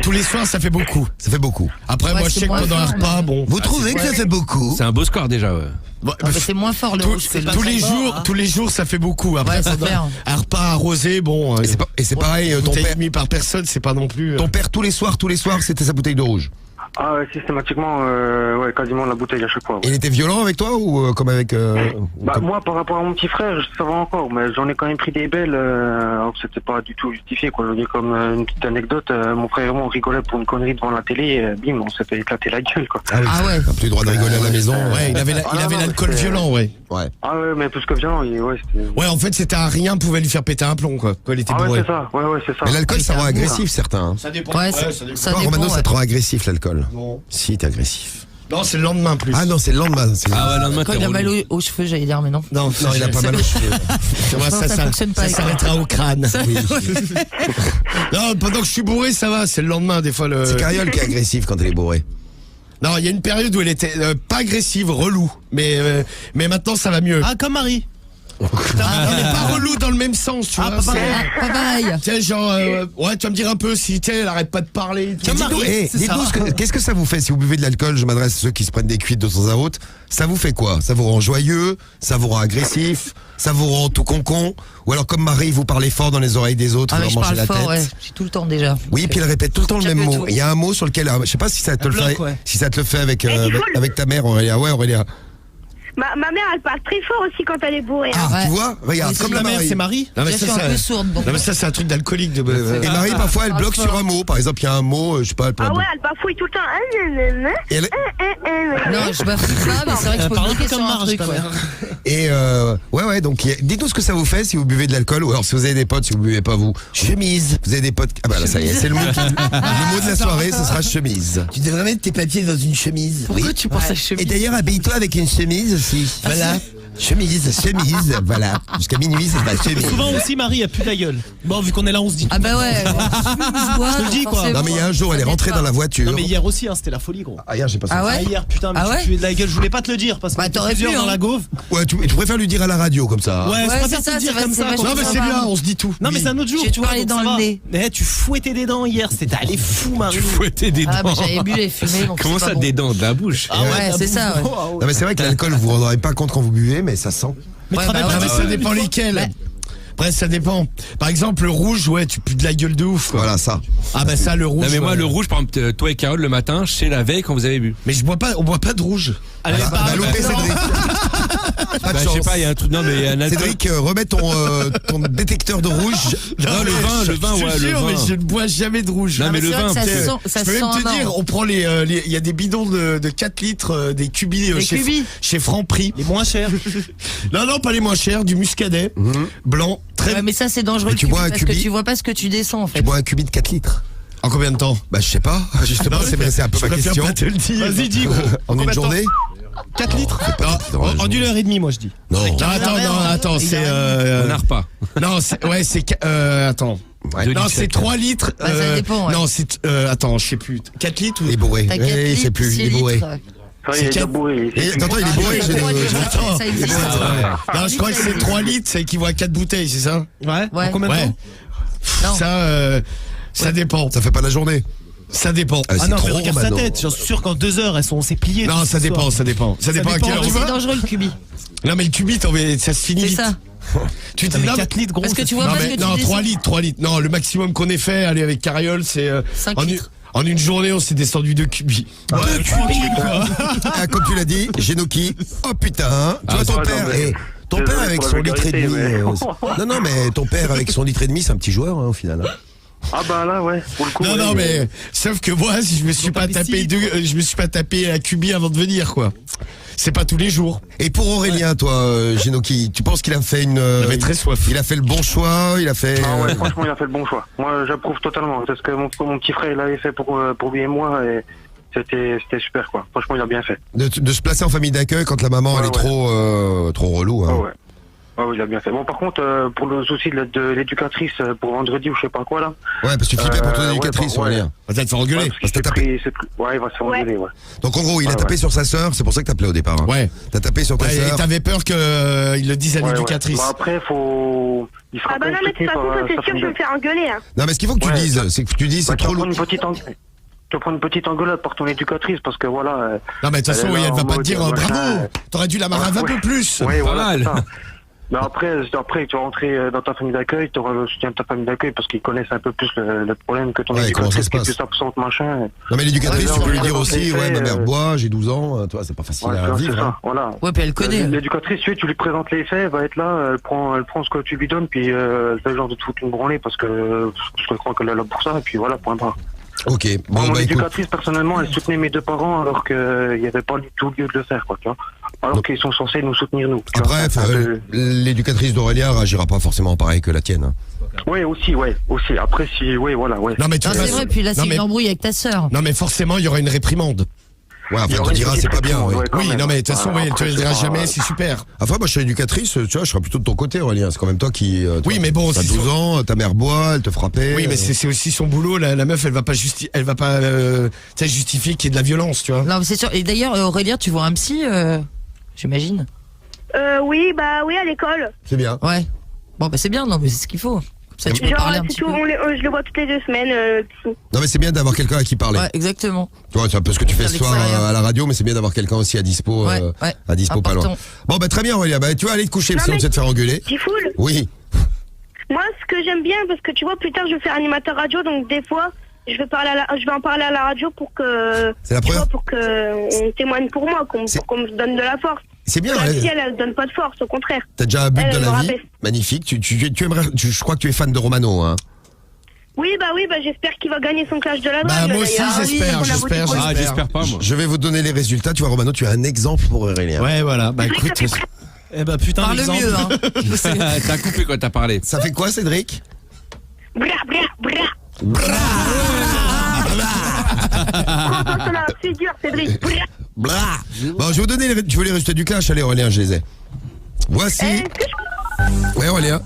tous les soirs, ça fait beaucoup. Ça fait beaucoup. Après, Ouais, moi, je c'est sais que moins pendant un fort, repas, bon. Vous trouvez que ça fait beaucoup? C'est un beau score déjà, ouais. Bon, Ah, mais c'est moins fort le rouge que le tous les jours, ça fait beaucoup. Après, Ouais, c'est pendant clair. un repas arrosé, bon. Et c'est pareil, ton bouteille père, et demie par personne, c'est pas non plus. ton père tous les soirs, c'était sa bouteille de rouge. Ah ouais, systématiquement, ouais, quasiment la bouteille à chaque fois. Ouais. Et il était violent avec toi ou comme avec... Bah, comme- moi, par rapport à mon petit frère, ça va encore, mais j'en ai quand même pris des belles, alors que c'était pas du tout justifié, quoi. Je veux dire, comme une petite anecdote, mon frère et moi, on rigolait pour une connerie devant la télé, et bim, on s'est fait éclater la gueule, quoi. Ah oui, Ah ouais. t'as plus le droit de rigoler à la maison. Ouais, il avait Ah, non, l'alcool mais c'est- violent, ouais. Ouais. Ah ouais, mais plus que violent, ouais, c'était... Ouais, en fait, c'était un rien pouvait lui faire péter un plomb, quoi. Quand il était Ah ouais, bourré. c'est ça, ouais, c'est ça. Mais l'alcool, ça rend agressif, certains. Hein. Ça dépend. Ouais, ça ça Toi, dépend. Romano, ça ouais. te rend agressif, l'alcool. Non. Si, t'es agressif. Non, c'est le lendemain plus. Ah non, c'est le lendemain. c'est- Ah ouais, le lendemain, Quand t'es il a mal relou. aux cheveux, j'allais dire, mais non. Non, Non, il a pas mal aux cheveux. Tu vois, Non, ça fonctionne pas ça avec s'arrêtera au crâne. Oui. Non, pendant que je suis bourré, ça va. C'est le lendemain, des fois. C'est Cariole qui est agressif quand elle est bourrée. Non, il y a une période où elle était pas agressive, relou. Mais maintenant, ça va mieux. Ah, comme Marie. Ah, mais pas relou dans le même sens, tu vois. pas pareil. Pas pareil. Tiens, genre, ouais, tu vas me dire un peu si, tiens, elle arrête pas de parler. Comme Dites-nous, Marie, c'est dites-nous ça. qu'est-ce que ça vous fait si vous buvez de l'alcool? Je m'adresse à ceux qui se prennent des cuites de temps à autre. Ça vous fait quoi? Ça vous rend joyeux? Ça vous rend agressif? Ça vous rend tout con? Ou alors comme Marie, vous parlez fort dans les oreilles des autres, Ah, vous mais leur je mangez la parle fort, tête? ouais. J'ai tout le temps déjà. Oui, puis elle répète tout le temps le Pire même que mot. tout. Il y a un mot sur lequel, je sais pas si ça te le bloque, fait, ouais. si ça te le fait avec, il faut le- avec ta mère, Aurélia. Ouais, Aurélia. Ma mère, elle parle très fort aussi quand elle est bourrée. hein. Ah, Ouais. tu vois? Regarde, Oui, comme c'est la La mère, Marie. c'est Marie. Non, mais Je ça, suis un ça- peu sourde. Bon. Non, mais ça, c'est un truc d'alcoolique. Et Marie, parfois, elle parle bloque fort. sur un mot. Par exemple, il y a un mot, je sais pas, elle peut Ah ouais, elle bafouille tout le temps. Et, elle- Non, je bafouille pas, mais c'est vrai qu'il faut Parle un peu bloquer sur comme un Marge, truc. quand Ouais. même. et ouais, donc dites-nous ce que ça vous fait si vous buvez de l'alcool ou alors si vous avez des potes, si vous buvez pas vous. Chemise. Vous avez des potes. Ah bah là, ça y est, c'est le mot. Le mot de la soirée, ce sera chemise. Tu devrais mettre tes papiers dans une chemise. Pourquoi tu penses à chemise? Et d'ailleurs, habille-toi avec une chemise aussi. Voilà. Chemise, voilà. Jusqu'à minuit, c'est pas chemise. Souvent aussi, Marie a plus la gueule. Bon, vu qu'on est là, on se dit. Ah bah ouais. Je bois, te le dis, quoi. forcément. Non mais il y a un jour, elle est rentrée dans la voiture. Non, mais hier aussi, hein, c'était la folie, gros. Ah hier, j'ai pas Ah ça. ouais? Ah, hier, putain, mais Ah ouais tu puais de la gueule. Je voulais pas te le dire parce que Bah, t'aurais plusieurs pu, dans hein. la gauve. Ouais, tu préfères lui dire à la radio comme ça. Ouais, je Ouais, préfère c'est te ça, le dire c'est comme ça. vachement quoi. Non, mais c'est Ça va. bien, on se dit tout. Non, mais c'est un autre jour. J'ai tu vois, parlé donc dans ça le va. nez. Mais tu fouettais des dents hier. C'était allé fou, Marie. Tu fouettais des Ah, dents. bah j'avais bu les fumées, donc Comment c'est ça, pas bon. des dents de la bouche? Ah Ouais, la c'est ça, bouffe. ouais. Oh, Non mais c'est vrai que l'alcool, vous vous rendrez pas compte quand vous buvez, mais ça sent. Mais Ouais, tu te bah rappelles ouais, pas Ah, mais de ça dépend lesquels. Ouais. Après, ça dépend. Par exemple, le rouge, ouais, tu pues de la gueule de ouf, quoi. Voilà ça. Ah, bah ça, le rouge. Non mais moi ouais. le rouge par exemple toi et Carole le matin chez la veille quand vous avez bu. Mais on boit pas de rouge. Allez, Bah, bah, loupé Cédric. Pas de Bah, je sais chance. pas il y a un truc non mais il y a un alcool. Cédric, remets ton détecteur de rouge. Non, le vin, je ouais, te le jure, vin. mais je ne bois jamais de rouge. Non, mais c'est le vrai vin, que ça peut-être. sent, ça Je peux sent même te un dire, an. on prend il y a des bidons de 4 litres, des cubis Des chez, cubis. chez Franprix. les moins chers. Non, pas les moins chers, du muscadet, blanc, très... Ouais, mais ça c'est dangereux Mais le tu cubi, bois un parce cubi. que tu vois pas ce que tu descends en fait. Tu bois un cubi de 4 litres. En combien de temps? Bah je sais pas. Justement, c'est un peu Je ma préfère question. pas te le dire. Vas-y, dis, gros. En une Combien de temps journée 4 litres Non, En 1 heure et demie, moi, je dis. Non. attends, c'est... On n'a pas. Non, attends. Ouais. Non, c'est 3 litres. Bah, ça dépend, ouais. Non, c'est attends, je sais plus. 4 litres ou Il est bourré. T'as 4 Il litres, sait plus, 6 il est bourré. litres. Ça, il est déjà bourré. Et t'entends, il est bourré. Ah, j'ai ouais, le- ouais, J'entends. ça existe. Non, je crois que c'est 3 litres, ça équivaut à 4 bouteilles, c'est ça? Ouais. Ouais. En combien de Ouais. temps Non. Ça dépend. Ça fait pas la journée. Ça dépend. Ah, Ah c'est non, mais trop, regarde sa Mano. tête. Je suis sûr qu'en 2 heures, on s'est plié. Non, ça dépend, ça dépend. Ça dépend à dépend, quelle heure mais tu C'est vas. dangereux le cubi. Non, mais le cubit, ça se finit C'est vite. ça. Tu te Mais dis, non, 4 litres, gros. Parce que ça tu fait- vois non, pas ce mais que non, tu 3 descends. litres, 3 litres. Non, le maximum qu'on ait fait, aller avec Carriole, c'est, 5 en, litres. en une journée, on s'est descendu de cubis. Ouais, tranquille, quoi. Ah, comme tu l'as dit, Genoki. Oh putain. Tu vois ton ouais, père. non, mais- Ton père Désolé avec pour son la litre et demi. vulgarité, Non, non, mais ton père avec son litre et demi, c'est un petit joueur, hein, au final. hein. Ah bah là, ouais, pour le coup. Non, ouais, non, mais sauf que moi, si je me suis pas tapé je me suis pas tapé à cubi avant de venir, quoi. C'est pas tous les jours. Et pour Aurélien, toi, Genoki, tu penses qu'il a fait une. J'avais très soif. Il a fait le bon choix, il a fait. Ah ouais, franchement, il a fait le bon choix. Moi, j'approuve totalement. C'est ce que mon petit frère, il avait fait pour lui et moi, et c'était super, quoi. Franchement, il a bien fait. De se placer en famille d'accueil quand la maman elle est Ouais, ouais. trop relou. Ah Hein. ouais. Ah oui, il a bien fait. Bon, par contre, pour le souci de l'éducatrice pour vendredi ou je sais pas quoi, là. Ouais, parce que tu flippais pour ton ouais, éducatrice, ouais. Aurélien. Va peut-être faire engueuler. Ouais, parce qu'il t'as s'est tapé. ouais, il va se faire engueuler, ouais. Donc en gros, il a Ouais, tapé ouais. sur sa sœur, c'est pour ça que t'as appelé au départ. Hein. Ouais. T'as tapé sur ta Ouais, et sœur. t'avais peur qu'il le dise à Ouais, l'éducatrice. ouais. Bon, après, il sera Ah bah pas non, mais de toute instructé façon, par, ça c'est sa sûr, je vais me faire engueuler. Hein. Non, mais ce qu'il faut que tu Ouais, dises, c'est que tu dis c'est Bah, tu vas trop lourd. prendre tu vas prendre une petite engueulade par ton éducatrice parce que voilà. Non, mais de toute façon, Elle est oui, là elle va en pas te mode, dire machin. bravo. T'aurais dû la marave un peu plus. Ouais, Pas voilà, mal. c'est ça. Mais après, tu vas rentrer dans ta famille d'accueil, tu auras le soutien de ta famille d'accueil parce qu'ils connaissent un peu plus le problème que ton Ouais, comment ça éducatrice se qui est passe plus absente, machin. Non, mais l'éducatrice, Ouais, tu peux lui non, dire mais aussi, c'est ouais, ma fait, mère boit, j'ai 12 ans, toi, c'est pas facile Ouais, à tu vois, vivre. c'est Hein. ça, voilà. Ouais, puis elle connaît. L'éducatrice, tu lui présentes les faits, elle va être là, elle prend ce que tu lui donnes, puis elle fait genre de te foutre une branlée parce que je crois qu'elle est là pour ça, et puis voilà, point barre. Ok, Bon, bon, mon bah écoute. éducatrice, personnellement, elle soutenait mes 2 parents alors qu'il n'y avait pas du tout lieu de le faire, quoi, tu vois. Alors qu'ils sont censés nous soutenir, nous. tu vois. Après, C'est un peu- l'éducatrice d'Aurélien réagira pas forcément pareil que la tienne. hein. Ouais, aussi. Après, si, ouais, voilà, ouais. Non, mais tu Non, vois, c'est vrai, puis là, non, c'est mais- une embrouille avec ta sœur. Non, mais forcément, il y aura une réprimande. Ouais, Il y après, aura tu une diras, petite c'est pas bien. réprimande, Ouais. ouais, quand Oui, même. non, mais de toute façon, Voilà, oui, tu après, le diras c'est jamais, pas- c'est super. Après, moi, je suis éducatrice, tu vois, je serais plutôt de ton côté, Aurélien. C'est quand même toi qui. toi, Oui, mais bon, t'as c'est 12 ans, ta mère boit, elle te frappait. Oui, mais c'est aussi son boulot. La meuf, elle va pas tu sais, justifier qu'il y ait de la violence, tu vois. Non, mais c'est sûr. Et d'ailleurs, Aurélien, tu vois un psy, j'imagine. Oui, à l'école. C'est bien. Ouais. Bon, bah c'est bien, non, mais c'est ce qu'il faut. Comme ça, tu peux Genre, parler un c'est petit tout, peu. je le vois toutes les 2 semaines. Psy. Non, mais c'est bien d'avoir quelqu'un à qui parler. Ouais, exactement. Tu vois, c'est un peu ce que tu fais À ce soir l'extérieur. à la radio, mais c'est bien d'avoir quelqu'un aussi à dispo, Ouais, ouais. à dispo pas loin. Important. Bon, bah très bien, Aurélien. Bah, tu vas aller te coucher, Non, sinon mais- tu vas te faire engueuler. T'es full. Oui. Moi, ce que j'aime bien, parce que tu vois, plus tard, je vais faire animateur radio, donc des fois, je vais en parler à la radio pour que. C'est la tu première- vois, pour que on témoigne pour moi, C'est- pour qu'on me donne de la force. C'est bien. La ouais. fille, elle donne pas de force, au contraire. T'as déjà un but Elle dans me la vie. rappelle. Magnifique. Tu aimerais, je crois que tu es fan de Romano, hein. Oui, j'espère qu'il va gagner son clash de la Bah, drogue. moi aussi, d'ailleurs. j'espère, On a voté j'espère, pour lui. Ah, j'espère pas, moi. Je vais vous donner les résultats. Tu vois, Romano, tu as un exemple pour Aurélien. Ouais, voilà. Bah, écoute, Eh bah putain, Parle l'exemple. mieux, hein. T'as coupé quand t'as parlé. Ça fait quoi, Cédric? Bra, bra. Prends-toi sur la figure, Cédric. Bra. Blah. Bon, je vais vous donner tu veux les résultats du clash? Allez, Aurélien, je les ai. Voici. Ouais, Aurélien.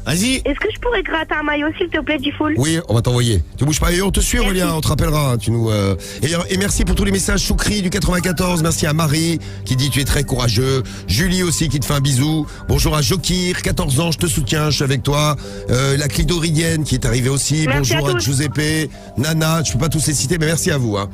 vas-y. Est-ce que je pourrais gratter un maillot, s'il te plaît, du full? Oui, on va t'envoyer. Tu bouges pas et on te suit, Aurélien, on te rappellera. Tu nous et merci pour tous les messages. Choukri du 94, merci à Marie qui dit tu es très courageux. Julie aussi qui te fait un bisou. Bonjour à Jokir, 14 ans, je te soutiens, je suis avec toi. La Clidoridienne qui est arrivée aussi. Merci Bonjour à à, tous. Giuseppe, Nana, je peux pas tous les citer, mais merci à vous. Hein.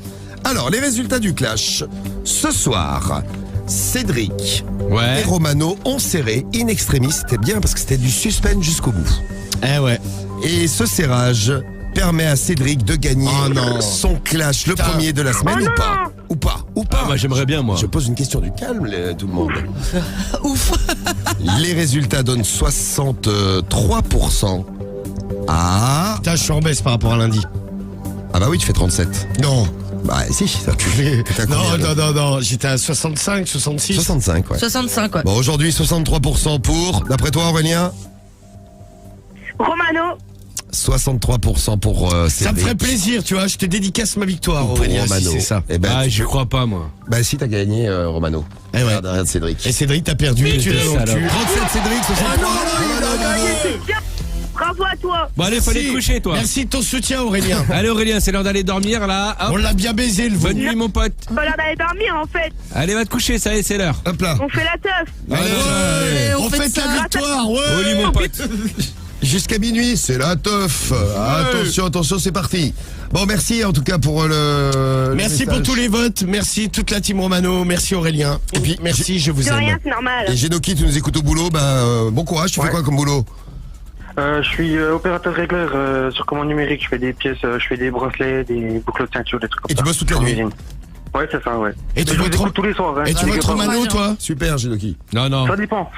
Alors, les résultats du clash. Ce soir, Cédric et Ouais. Romano ont serré in extremis. C'était bien parce que c'était du suspense jusqu'au bout. Eh ouais. Et ce serrage permet à Cédric de gagner Oh non. son clash, le Putain. premier de la semaine, Oh ou pas non. Ou pas Ou pas Ah, moi, j'aimerais bien, moi. Je pose une question du calme, tout le monde. Ouf. Les résultats donnent 63%. Ah Putain, je suis en baisse par rapport à lundi. Ah bah oui, tu fais 37. Non. Bah si, ça tu fais. Non. J'étais à 65, 66. 65, ouais. 65, ouais. Bon, aujourd'hui, 63% pour. D'après toi, Aurélien Romano. 63% pour Ça me Cédric. ferait plaisir, tu vois. Je te dédicace ma victoire, Pour Aurélien, si Romano. c'est ça. Eh ben, Ah, tu- j'y crois pas, moi. bah si, t'as gagné, Romano. Eh ouais. Regarde Cédric. Et Cédric, t'as perdu. Mais Tu t'es l'as dans le salope. cul. 37 Cédric, 63 Romano, bravo. Bravo à toi. Bon, allez, faut aller Merci. te coucher, toi. Merci de ton soutien, Aurélien. Allez, Aurélien, c'est l'heure d'aller dormir, là. Hop. On l'a bien baisé, le Bonne veau. nuit, mon pote. Pas l'heure d'aller dormir en fait. Allez, va te coucher, ça y est, c'est l'heure. Hop là. On fait la teuf. Allez, Ouais, on on fait fête ça. la victoire, ouais. Au lit, mon pote. Jusqu'à minuit, c'est la teuf. Attention, attention, c'est parti. Bon, merci en tout cas pour le Merci pour message. tous les votes, merci toute la team Romano, merci Aurélien, et puis merci, je vous De aime. rien, c'est normal. Et Genoki, tu nous écoutes au boulot, bon courage, tu fais Ouais. quoi comme boulot? Je suis opérateur régleur sur commande numérique. Je fais des pièces, je fais des bracelets, des boucles de ceinture, des trucs comme Et ça. tu bosses toute la En nuit? usine. Ouais, c'est ça, ouais. Et tu je vous votes écoute tous les soirs. Hein. Et tu votes Romano, toi? Super, Genoki. Non, non. Ça dépend,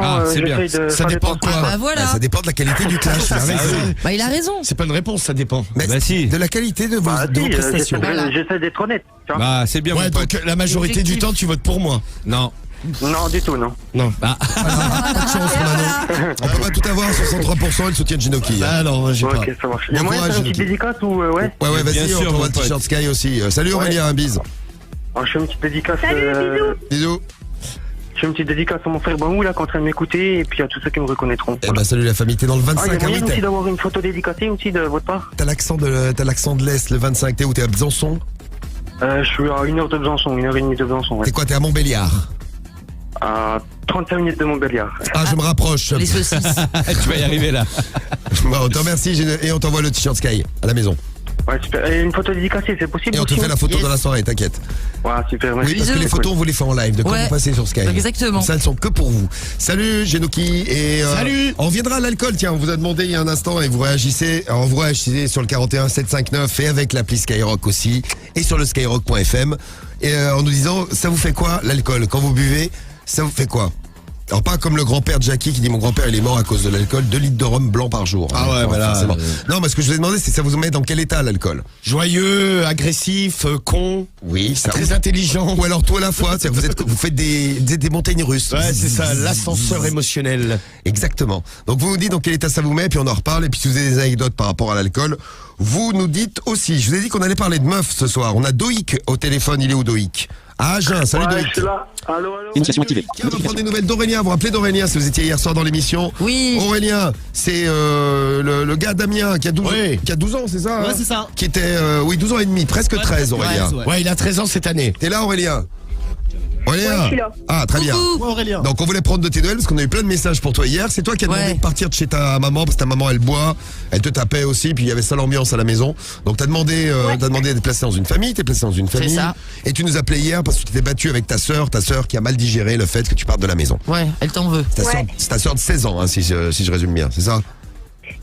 Ah, c'est bien. j'essaye de... Ça dépend de quoi? Bah voilà. Ça dépend de la qualité du clash. il a raison. Bah il a raison. C'est pas une réponse, ça dépend. Mais Bah si. de la qualité de vos, Bah, de vos si, prestations. j'essaie d'être honnête. Tu vois. Bah, c'est bien, Ouais, mon pote. donc la majorité du Objectif. temps, tu votes pour moi. Non. Non, du tout, non. Non. Bah, Pas de chance, Romano. On peut pas tout avoir, 63% et le soutien de Genoki. Ah non, j'ai pas. Ok, ça marche. Il y a Bon moyen de courage, faire une petite Genoki. dédicace ou... ouais. Ouais, Bien vas-y, sûr, on t'envoie mon le t-shirt pote. Sky aussi. Salut Aurélien, un bise. Alors, je fais une petite dédicace... Salut, bisous. Bisous. Je fais une petite dédicace à mon frère Bamou, là, qui est en train de m'écouter, et puis à tous ceux qui me reconnaîtront. Eh ben, salut la famille, t'es dans le Ah, il y 25 a à moyen 8. aussi d'avoir une photo dédicacée aussi de votre part. T'as l'accent de l'Est, le 25, t'es où? T'es à Besançon? Je suis à 1 heure de Besançon, 1h30 de Besançon, ouais. T'es quoi? T'es à Montbéliard? À 35 minutes de Montbéliard. Ah, je me rapproche. Les saucisses. tu vas y arriver, là. Bon, on te remercie et on t'envoie le t-shirt Sky à la maison. Ouais, super. Et une photo dédicacée, c'est possible Et on te aussi, fait la photo dans la soirée, t'inquiète. Ouais, super, merci. Oui, parce que les Bisous. photos, on vous les fait en live, de quand Ouais. vous passez sur Sky. Exactement. Ça, elles sont que pour vous. Salut, Genoki. Et Salut. on reviendra à l'alcool. Tiens, on vous a demandé il y a un instant et vous réagissez. Alors, vous réagissez sur le 41 759 et avec l'appli Skyrock aussi et sur le skyrock.fm. Et en nous disant, ça vous fait quoi l'alcool? Quand vous buvez, ça vous fait quoi? Alors pas comme le grand-père de Jackie qui dit mon grand-père il est mort à cause de l'alcool, 2 litres de rhum blanc par jour. Ah ouais, voilà. forcément. Non, mais ce que je vous ai demandé, c'est ça vous met dans quel état l'alcool? Joyeux, agressif, con, Oui, ça. très intelligent. Ou alors tout à la fois, c'est-à-dire que vous faites des montagnes russes. Ouais, c'est ça, l'ascenseur émotionnel. Exactement. Donc vous nous dites dans quel état ça vous met, puis on en reparle. Et puis si vous avez des anecdotes par rapport à l'alcool, vous nous dites aussi. Je vous ai dit qu'on allait parler de meufs ce soir. On a Doïc au téléphone. Il est où Doïc? Ah, Agen, salut Ouais, Doïc. je suis là. Allô, allô. Initiation activée. Tiens, on va prendre des nouvelles d'Aurélien. Vous vous rappelez d'Aurélien si vous étiez hier soir dans l'émission? Oui. Aurélien, c'est le gars Damien qui a 12 ans, Oui. qui a 12 ans, c'est ça? Ouais, hein c'est ça. Qui était, oui, 12 ans et demi, presque 13, Aurélien. Ouais. Ouais, il a 13 ans cette année. T'es là, Aurélien? Aurélien? Ouais, je suis là. Ah, très bien. Coucou. Ouais, Aurélien. Donc on voulait prendre de tes nouvelles parce qu'on a eu plein de messages pour toi hier. C'est toi qui as demandé Ouais. de partir de chez ta maman parce que ta maman elle boit, elle te tapait aussi, puis il y avait sale ambiance à la maison. Donc t'as demandé, d'être placé dans une famille, t'es placé dans une famille. ça. Et tu nous appelais hier parce que tu t'es battu avec ta sœur qui a mal digéré le fait que tu partes de la maison. Ouais, elle t'en veut. C'est ta sœur de 16 ans, hein, si je résume bien, c'est ça?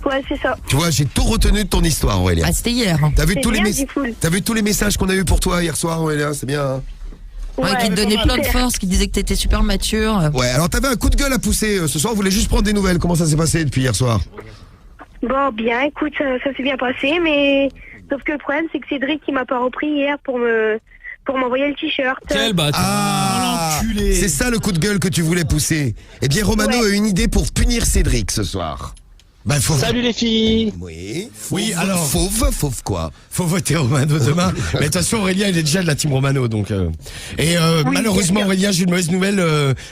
Ouais, c'est ça. Tu vois, j'ai tout retenu de ton histoire, Aurélien. Ah, c'était hier. T'as vu C'est tous les bien, messages? c'est cool. T'as vu tous les messages qu'on a eu pour toi hier soir, Aurélien? C'est bien. Hein? Ouais, qui te donnait plein de super. force, qui disait que t'étais super mature. Ouais. Alors t'avais un coup de gueule à pousser ce soir. On voulait juste prendre des nouvelles. Comment ça s'est passé depuis hier soir? Bon, bien, écoute, ça s'est bien passé, mais sauf que le problème, c'est que Cédric, il m'a pas repris hier pour m'envoyer le t-shirt. Quel bâtard. Ah, l'enculé. c'est ça le coup de gueule que tu voulais pousser. Eh bien, Romano Ouais. a une idée pour punir Cédric ce soir. Bah, Salut les filles. Oui. Oui, alors. Fauve quoi? Faut voter Romano demain. Mais de toute façon, Aurélien, il est déjà de la team Romano, donc. Et Oui, malheureusement, bien sûr. Aurélien, j'ai une mauvaise nouvelle.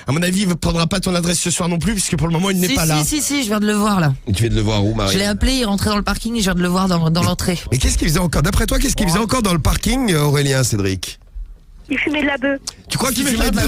À mon avis, il ne prendra pas ton adresse ce soir non plus, puisque pour le moment, il n'est Si, pas là. si, je viens de le voir là. Tu viens de le voir où, Marie? Je l'ai appelé, il rentrait dans le parking et je viens de le voir dans l'entrée. Mais qu'est-ce qu'il faisait encore? D'après toi, qu'est-ce qu'il faisait encore dans le parking, Aurélien, Cédric? Il fumait de la bœuf. Tu crois qu'il fumait de la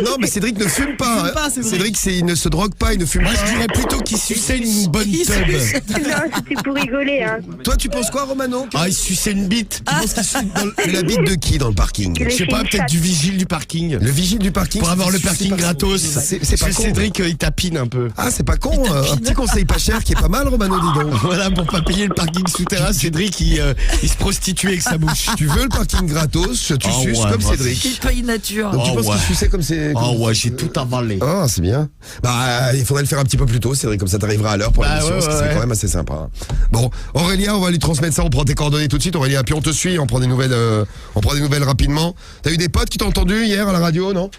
Non, mais Cédric ne fume pas. fume pas, Cédric. Il ne se drogue pas, il ne fume Moi, pas. je dirais plutôt qu'il suçait une bonne tub. Non, c'était pour rigoler, hein. Toi, tu penses quoi, Romano? Ah, il suçait une bite. Tu penses qu'il suce dans La bite de qui dans le parking? Je sais pas, peut-être du vigile du parking. Le vigile du parking? Pour avoir le c'est parking pas- gratos. C'est Parce pas que con. Cédric, il tapine un peu. Ah, c'est pas con. Un petit conseil pas cher qui est pas mal, Romano, dis donc. Voilà, pour pas payer le parking souterrain, Cédric, il se prostitue avec sa bouche. Tu veux le parking gratos, tu Ah suces ouais, comme moi, Cédric. Il paye nature. Donc tu Oh penses ouais. qu'il suçait comme c'est. Oh ouais, j'ai tout avalé. Ah, c'est bien. Bah, il faudrait le faire un petit peu plus tôt, Cédric, comme ça t'arriveras à l'heure pour Bah, l'émission, ouais, parce que ouais, c'est ouais. quand même assez sympa. Hein. Bon, Aurélien, on va lui transmettre ça, on prend tes coordonnées tout de suite, Aurélien, puis on te suit, on prend des nouvelles rapidement. T'as eu des potes qui t'ont entendu hier à la radio, non?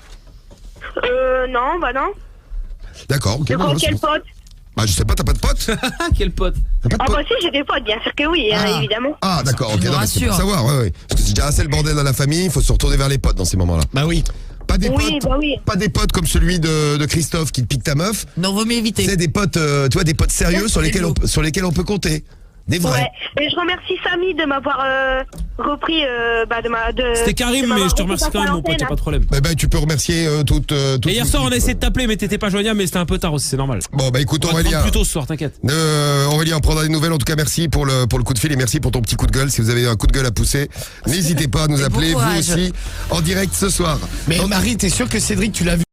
Non, bah non. D'accord, ok. De bon, quoi, c'est quel bon. pote? Bah, je sais pas, t'as pas de potes? Quel pote. T'as pas de Ah potes? bah si, j'ai des potes, bien sûr que oui, hein, Ah. évidemment. Ah, d'accord, ok, Je me non, mais c'est pour rassure. savoir, ouais. Parce que c'est déjà assez le bordel dans la famille, il faut se retourner vers les potes dans ces moments-là. Bah oui. Pas des Oui, potes, bah oui. pas des potes comme celui de Christophe qui te pique ta meuf. Non, vaut mieux éviter. C'est des potes, tu vois, des potes sérieux sur lesquels on peut compter. Des vrais. Ouais. Et je remercie Samy de m'avoir repris C'était Karim, mais je te remercie quand même, mon pote, y'a pas de problème. Ben, tu peux remercier toute Et hier soir, on a l'équipe. essayé de t'appeler, mais t'étais pas joignable, mais c'était un peu tard aussi, c'est normal. Bon, bah écoute, On va te prendre Aurélien. plus tôt ce soir, t'inquiète. Aurélien, on prendra des nouvelles. En tout cas, merci pour le coup de fil et merci pour ton petit coup de gueule. Si vous avez un coup de gueule à pousser, n'hésitez pas à nous Et bon appeler, vous courage. aussi, en direct ce soir. Mais Marie, t'es sûr que Cédric, tu l'as vu